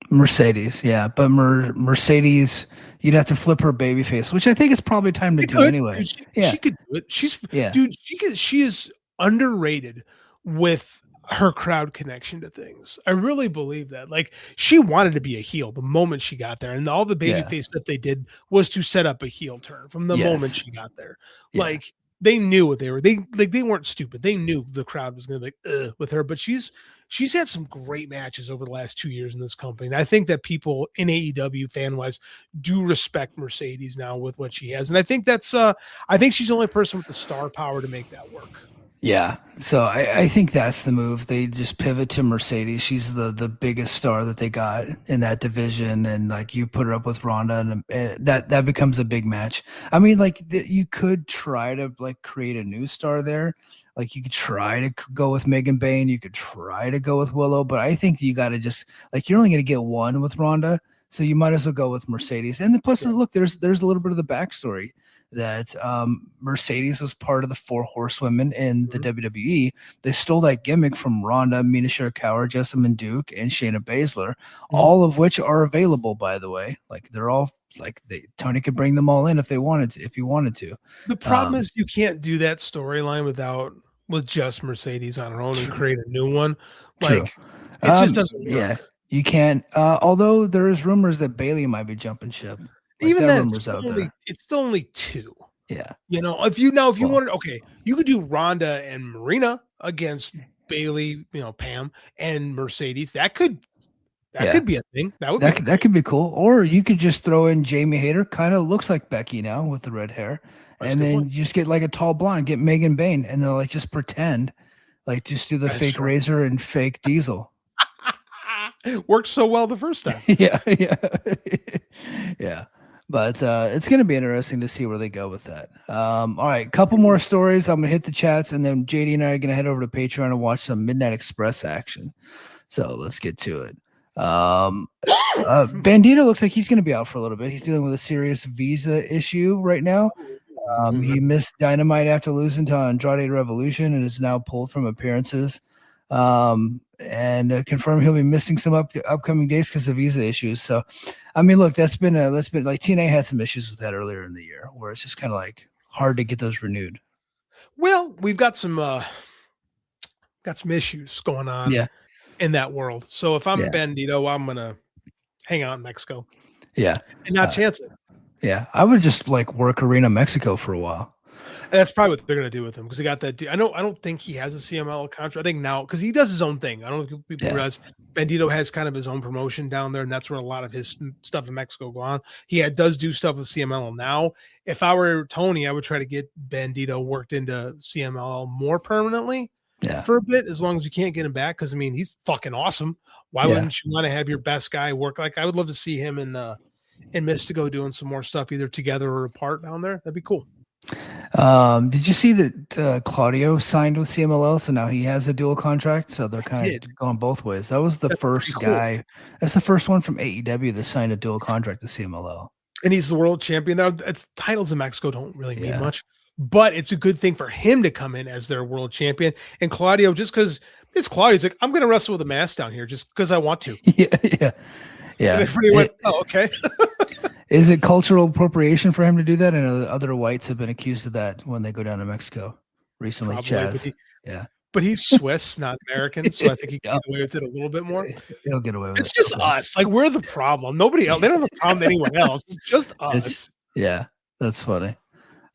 Yeah. But Mercedes, you'd have to flip her babyface, which I think is probably time to do anyway. She could do it. She is underrated with her crowd connection to things. I really believe that. Like, she wanted to be a heel the moment she got there, and all the babyface stuff they did was to set up a heel turn from the moment she got there. Yeah. Like, they knew what they were. They weren't stupid. They knew the crowd was going to be like with her. But she's had some great matches over the last 2 years in this company. And I think that people in AEW fan wise do respect Mercedes now with what she has. And I think that's I think she's the only person with the star power to make that work. Yeah. So I think that's the move. They just pivot to Mercedes. She's the biggest star that they got in that division. And like you put her up with Ronda and that becomes a big match. I mean, like you could try to like create a new star there. Like you could try to go with Megan Bayne. You could try to go with Willow, but I think you got to just like, you're only going to get one with Ronda. So you might as well go with Mercedes. And then plus look, there's a little bit of the backstory that Mercedes was part of the 4 horsewomen in the WWE. They stole that gimmick from Ronda, Mina Shirakawa, Jessamine Duke, and Shayna Baszler, all of which are available, by the way. Like they're all like Tony could bring them all in if he wanted to. The problem is you can't do that storyline with just Mercedes on her own and create a new one. Like it just doesn't work. Yeah, you can't. Although there is rumors that Bayley might be jumping ship. Like even then, it's still only 2. Yeah. You know, if you wanted, okay, you could do Ronda and Marina against Bayley, Pam and Mercedes. That could be a thing. That could be cool. Or you could just throw in Jamie Hayter. Kind of looks like Becky now with the red hair. That's and then you just get like a tall blonde, get Megan Bayne, and they'll like just pretend, like just do the fake Razor and fake Diesel. Worked so well the first time. Yeah. But it's going to be interesting to see where they go with that. All right, couple more stories. I'm going to hit the chats, and then JD and I are going to head over to Patreon and watch some Midnight Express action. So let's get to it. Bandido looks like he's going to be out for a little bit. He's dealing with a serious visa issue right now. He missed Dynamite after losing to Andrade Revolution and is now pulled from appearances. And confirmed he'll be missing some upcoming days because of visa issues. So, I mean, look, that's been like TNA had some issues with that earlier in the year, where it's just kind of like hard to get those renewed. Well, we've got some issues going on in that world. So if I'm Bandido, I'm gonna hang out in Mexico. Yeah, and not chance it. Yeah, I would just like work Arena Mexico for a while. And that's probably what they're going to do with him because he got that. I don't think he has a CML contract. I think now because he does his own thing. I don't think people realize Bandido has kind of his own promotion down there, and that's where a lot of his stuff in Mexico go on. He does do stuff with CML now. If I were Tony, I would try to get Bandido worked into CML more permanently for a bit, as long as you can't get him back. Because I mean, he's fucking awesome. Why wouldn't you want to have your best guy work? Like I would love to see him in Mystico doing some more stuff, either together or apart down there. That'd be cool. Did you see that Claudio signed with CMLL? So now he has a dual contract. So they're kind of going both ways. That was the first guy. That's the first one from AEW that signed a dual contract to CMLL. And he's the world champion. It's titles in Mexico don't really mean much, but it's a good thing for him to come in as their world champion. And Claudio, just because it's Claudio's like, I'm going to wrestle with a mask down here just because I want to. Yeah. And everybody went, oh, okay. Is it cultural appropriation for him to do that? And other whites have been accused of that when they go down to Mexico recently. Chaz. But he's Swiss, not American, so I think he can get away with it a little bit more. He'll get away with it. It's just us. Like we're the problem. Nobody else. They don't have a problem with anyone else. It's just us. That's funny.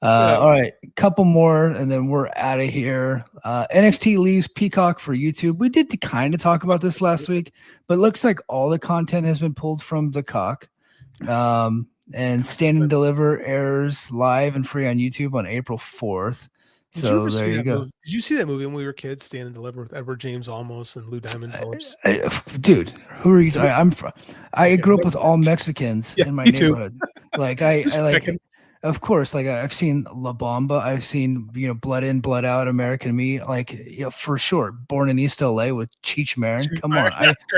All right, couple more, and then we're out of here. NXT leaves Peacock for YouTube. We did kind of talk about this last week, but it looks like all the content has been pulled from the cock. And Stand and Deliver airs live and free on YouTube on April 4th. So there you go. Did you see that movie when we were kids, Stand and Deliver with Edward James Olmos and Lou Diamond Phillips? Dude, who are you? I grew up with all Mexicans in my neighborhood. Like of course, like I've seen La Bamba, I've seen Blood In, Blood Out, American Me, like for sure. Born in East LA with Cheech Marin. Come on,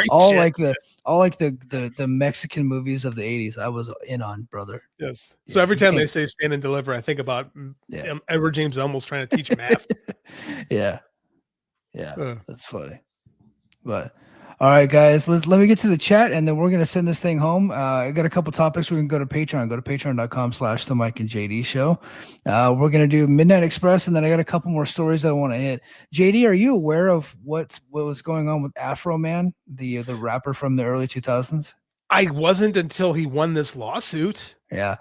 all like the Mexican movies of the 80s. I was in on, brother. Yes. So every time they say Stand and Deliver, I think about Edward James almost trying to teach math. Yeah, that's funny. But All right, guys, let me get to the chat, and then we're going to send this thing home. I got a couple topics. We can go to Patreon. Go to patreon.com/the Mike and JD show. We're going to do Midnight Express, and then I got a couple more stories that I want to hit. JD, are you aware of what was going on with Afro Man, the rapper from the early 2000s? I wasn't until he won this lawsuit. Yeah.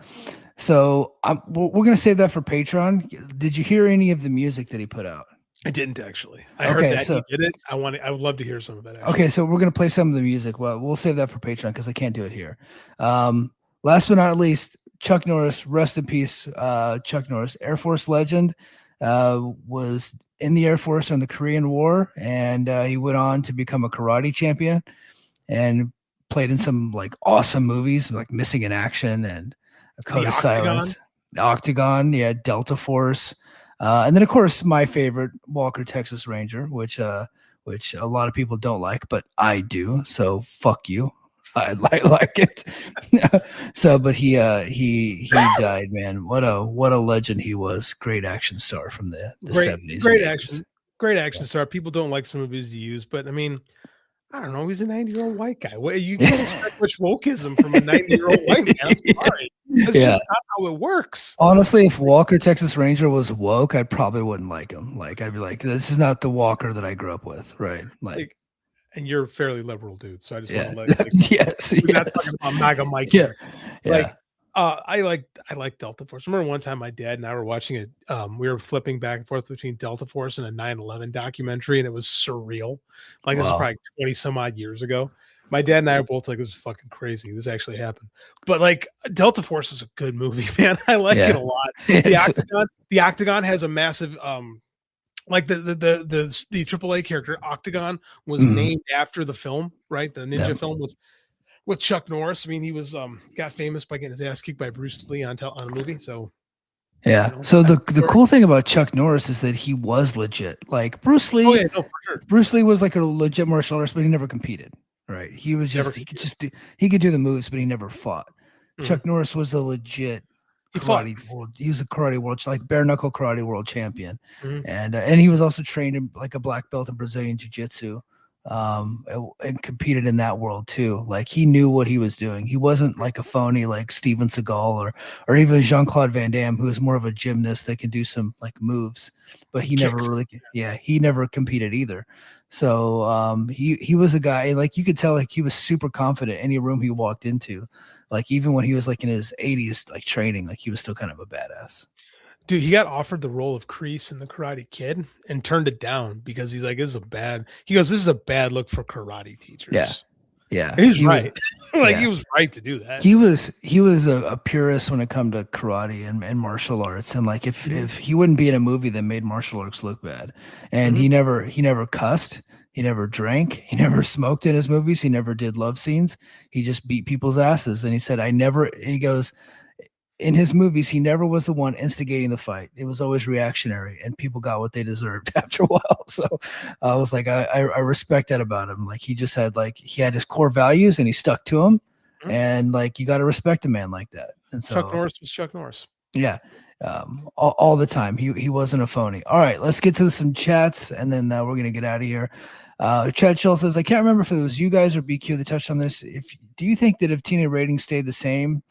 So we're going to save that for Patreon. Did you hear any of the music that he put out? I didn't actually. I heard that he did it. I would love to hear some of it. Actually. Okay, so we're gonna play some of the music. Well, we'll save that for Patreon because I can't do it here. Last but not least, Chuck Norris, rest in peace. Chuck Norris, Air Force legend, was in the Air Force during the Korean War, and he went on to become a karate champion and played in some like awesome movies like Missing in Action and A Code of Silence, Octagon, yeah, Delta Force. And then, of course, my favorite, Walker, Texas Ranger, which a lot of people don't like, but I do. So fuck you. I like it. So, but he died, man. What a legend he was. Great action star from the 70s. Great action star. People don't like some of his views, but I mean, I don't know. He's a 90-year-old white guy. You can't expect much wokeism from a 90-year-old white man. I'm sorry. That's just not how it works. Honestly, if Walker Texas Ranger was woke, I probably wouldn't like him. Like, I'd be like, this is not the Walker that I grew up with, right? Like and you're a fairly liberal dude, so I just want to yes, we're not talking about MAGA Mike here. Yeah. I like Delta Force. I remember one time my dad and I were watching it. We were flipping back and forth between Delta Force and a 9/11 documentary, and it was surreal. Like this is probably 20 some odd years ago. My dad and I are both like, this is fucking crazy. This actually happened. But like Delta Force is a good movie, man. I like it a lot. The Octagon has a massive like the AAA character Octagon was named after the film, right? The ninja film with Chuck Norris. I mean, he was got famous by getting his ass kicked by Bruce Lee on a movie. So So the cool thing about Chuck Norris is that he was legit. Like Bruce Lee, for sure. Bruce Lee was like a legit martial artist, but he never competed. Right? He was just he could do the moves, but he never fought. Chuck Norris was a legit karate world. He was a karate world, like bare knuckle karate world champion, and he was also trained in like a black belt in Brazilian jiu-jitsu, and competed in that world too. Like he knew what he was doing. He wasn't like a phony like Steven Seagal or even Jean-Claude Van Damme, who is more of a gymnast that can do some like moves, but he never really he never competed either. So he was a guy, like you could tell like he was super confident any room he walked into. Like even when he was like in his 80s, like training, like he was still kind of a badass. Dude, he got offered the role of Kreese in The Karate Kid and turned it down because he's like, this is a bad look for karate teachers. Yeah. He's right. He was right to do that. He was a purist when it come to karate and martial arts. And like if he wouldn't be in a movie that made martial arts look bad. And he never cussed. He never drank. He never smoked in his movies. He never did love scenes. He just beat people's asses. And he said, he goes, in his movies, he never was the one instigating the fight. It was always reactionary, and people got what they deserved after a while. So I was like, I respect that about him. Like he just had he had his core values and he stuck to them. And like, you got to respect a man like that. And so Chuck Norris was Chuck Norris. Yeah. All the time. He wasn't a phony. All right, let's get to some chats, and then we're going to get out of here. Chad Schill says, I can't remember if it was you guys or BQ that touched on this. Do you think that if TNA ratings stayed the same,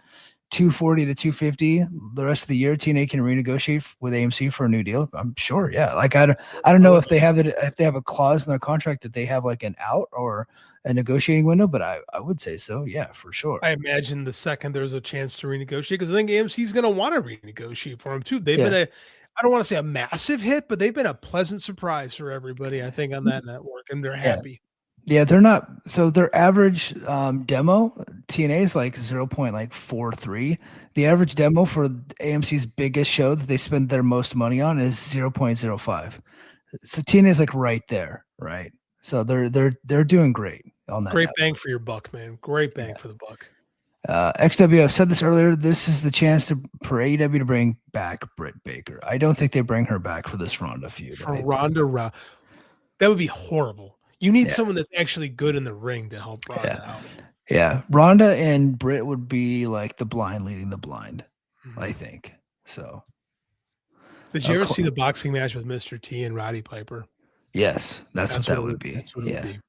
240 to 250 the rest of the year, TNA can renegotiate with AMC for a new deal? I'm sure. Yeah. Like I don't know if they have a clause in their contract that they have like an out or a negotiating window, but I would say so. Yeah, for sure. I imagine the second there's a chance to renegotiate, because I think AMC is going to want to renegotiate for them too. They've been I don't want to say a massive hit, but they've been a pleasant surprise for everybody, I think, on that network, and they're happy. Yeah, they're not. So their average demo TNA is like 0.43. The average demo for AMC's biggest show that they spend their most money on is 0.05. So TNA is like right there, right? So they're doing great on that. Great bang for your buck, man. Great bang for the buck. XW, I've said this earlier. This is the chance for AEW to bring back Britt Baker. I don't think they bring her back for this Ronda feud. For Ronda, that would be horrible. You need someone that's actually good in the ring to help Ronda out. Yeah, Ronda and Britt would be like the blind leading the blind, I think. So, did you ever see the boxing match with Mr. T and Roddy Piper? Yes, that's what that would be. That's what it would be.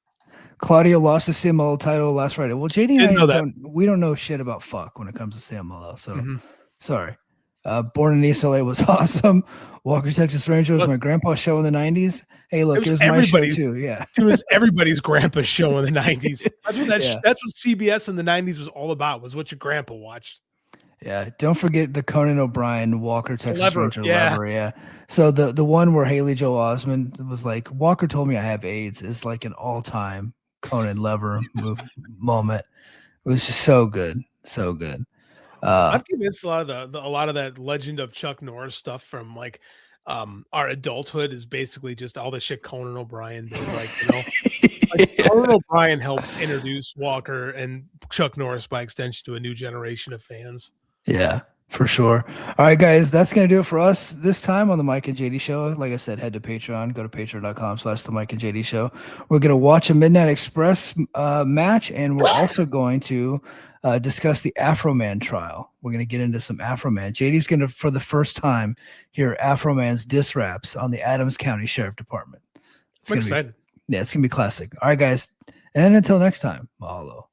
Claudio lost the CMLL title last Friday. Well, JD and Didn't know I that. we don't know shit about fuck when it comes to CMLL. So Mhm. sorry. Born in East LA was awesome. Walker, Texas Ranger was Look, my grandpa's show in the 90s. Hey, look, was it was my show everybody's- too. Yeah. It was everybody's grandpa's show in the 90s. That's what Yeah. that's what CBS in the 90s was all about, was what your grandpa watched. Yeah. Don't forget the Conan O'Brien Walker, Texas Lever, Ranger yeah. lever. Yeah. So the one where Haley Joel Osment was like, Walker told me I have AIDS is like an all-time Conan lever moment. It was just so good. So good. I'm convinced a lot of that Legend of Chuck Norris stuff from like our adulthood is basically just all the shit Conan O'Brien did. Like Conan O'Brien helped introduce Walker and Chuck Norris by extension to a new generation of fans. Yeah, for sure. All right, guys, that's going to do it for us this time on the Mike and JD Show. Like I said, head to Patreon. Go to patreon.com/the Mike and JD Show. We're going to watch a Midnight Express match, and we're also going to discuss the Afro Man trial. We're going to get into some Afro Man. JD's going to, for the first time, hear Afro Man's diss raps on the Adams County Sheriff Department. I'm excited. It's going to be classic. All right, guys. And until next time, mahalo.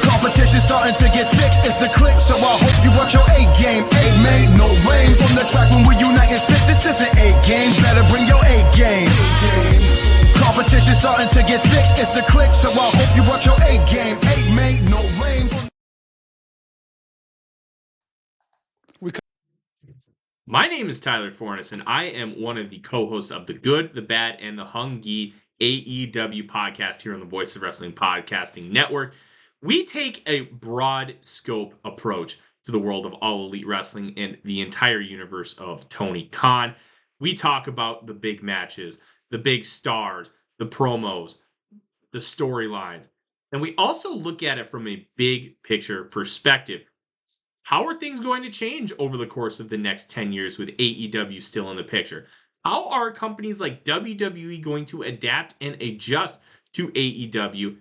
Competition starting to get thick, it's the click, so I hope you watch your A game. A made no rain from the track when we unite and spit. This isn't A game, better bring your A game. Competition starting to get thick, it's the click, so I hope you watch your A game. A made no rain from My name is Tyler Fornes, and I am one of the co-hosts of the Good, the Bad, and the Hungy AEW podcast here on the Voice of Wrestling Podcasting Network. We take a broad scope approach to the world of All Elite Wrestling and the entire universe of Tony Khan. We talk about the big matches, the big stars, the promos, the storylines, and we also look at it from a big picture perspective. How are things going to change over the course of the next 10 years with AEW still in the picture? How are companies like WWE going to adapt and adjust to AEW?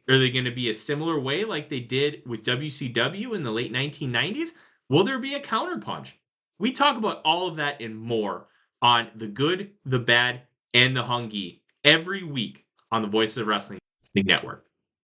Are they going to be a similar way like they did with WCW in the late 1990s? Will there be a counterpunch? We talk about all of that and more on The Good, the Bad, and the Hungy every week on the Voice of Wrestling Network.